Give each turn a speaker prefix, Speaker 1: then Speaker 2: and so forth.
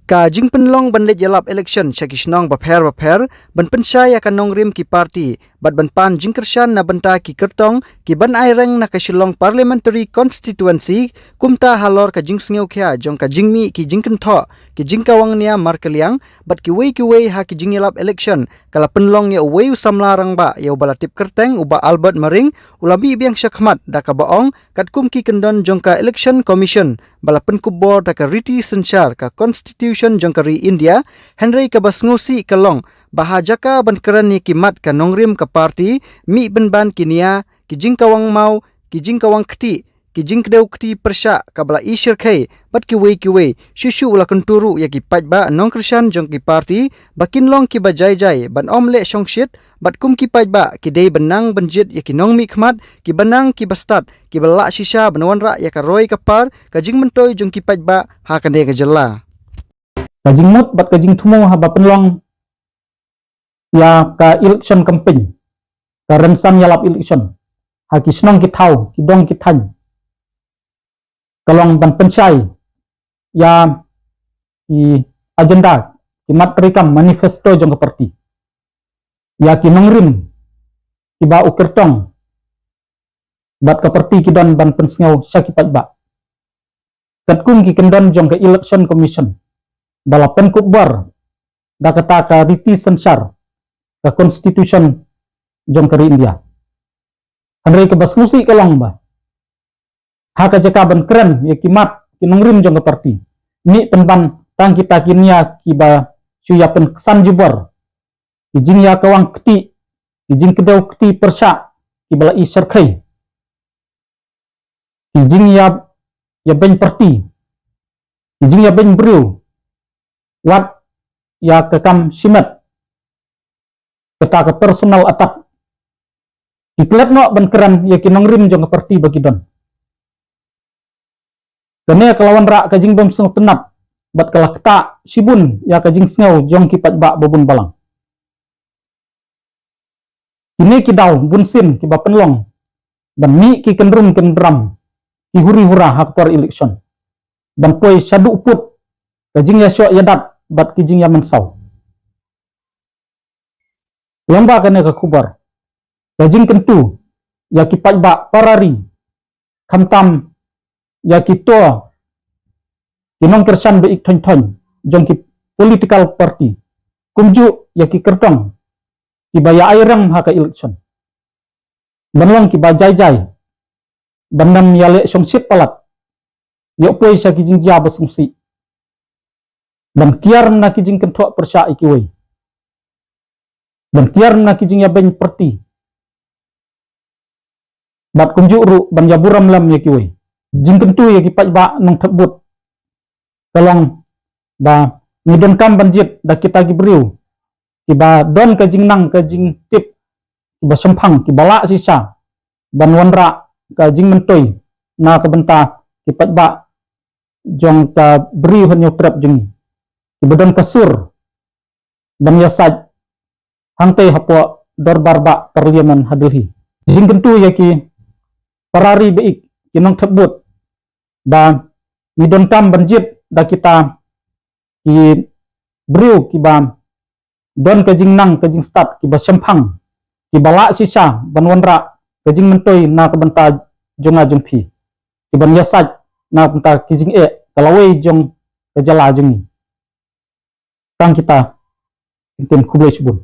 Speaker 1: Ka jing penlong ban let yalap election shakishnong bapher ban pensai akan nongrim ki parti bat ban pan jing kershan na banta ki kertong ki ban aireng na kasilong parliamentary constituency kumta halor ka jing sngew kya jong ka jingmi ki jing kentho ki jing kawang nia markeliang bat ki wei ha ki jing yalap election kala penlong ya wei usamla rang ba ya ubala tip kerteng uba Albert Maring ulami biang shakhmat da ka baong kat kum ki kendon jong ka election commission bala penkubor da ka riti senchar ka constitution jongkari India Henry kabasngusi kalong bahajaka ban kerani kimat ka nongrim ka parti mi ban kinia ki jingkawang mau ki jingkawang kti ki jingkdeu kti persha kabla ishir khai bat ki wei shushu ula kenturu ya ki pajba nongkrishan jong ki parti bakin long ki bajai ban omle shongshit bat kum ki pajba ki dei benang banjit ya ki nongmi khmat ki banang ki bastat ki bala shisha banwanra ya ka roi kapar ka jing mentoi jong ki pajba ha kande ka jella
Speaker 2: kajing mut bat kajing thumo haba penlong ya ka election campaign ka rensam yalap election ha ki snong ki thau ki dong ki than kalong ban pensai ya ki agenda ki mat rekam manifesto jong ka parti ya ki nongrim ki ba ukertong bat ka parti ki don ban pensngau syaki pajba katkum ki kendon jong ka election commission balapan kubbar da kata ka riti sensar ka constitution jong kari India hanrei ke basmusi kalong ba haka jaka ban keren ya kimat kinongrim jong ka parti ni penban tang kita kinia kiba suyapen kesan jubor kijing ya kawang keti kijing kedau keti persya kibala i serkai kijing ya ben parti kijing ya ben briu wat ya kekam simet kata ke personal attack diklet no ban keran ya kinongrim jong parti bagi don kene kelawan rak kajing bem seng tenap bat kalah keta sibun ya kajing sngew jong kipat ba bobun balang kini kidau bunsin kiba penlong dan mi ki kendrum kendram ki huri hura haktor election dan poi syadu put kajing ya syok yadat bat kijing ya mensau lomba kene ke kubar kajing kentu ya kipat ba parari kamtam ya kito kinong kersan be ik thon jong ki political party kumju ya ki kertong ki baya airang ha ka election banlong ki bajai bandam yale songsit palat yo poi sa kijing ja basungsi dan kiar na kijing kentok persya ikiwei dan kiar na kijing ya ben perti bat kunjuk ru ban jaburam lam ya kiwei jing kentu ya kipat ba nang tebut kalong ba ngidon kam banjit da kita gibriu kiba don kajing nang kajing tip kiba sempang kibala sisa ban wanra kajing mentoi na kebenta kipat ba jong ka briu hanyo trap jengi ibadon kasur dan yasaj hangte hapo dorbar ba parliamen hadehi jing kentu yaki parari beik kinong tebut ba midon kam banjit da kita ki briu kiba don kajing nang kajing start kiba sempang kibala sisa banwanra kajing mentoi na kebenta jonga jongpi kiban yasaj na benta kijing kalawei jong kejala jengi tang kita tim kublai subun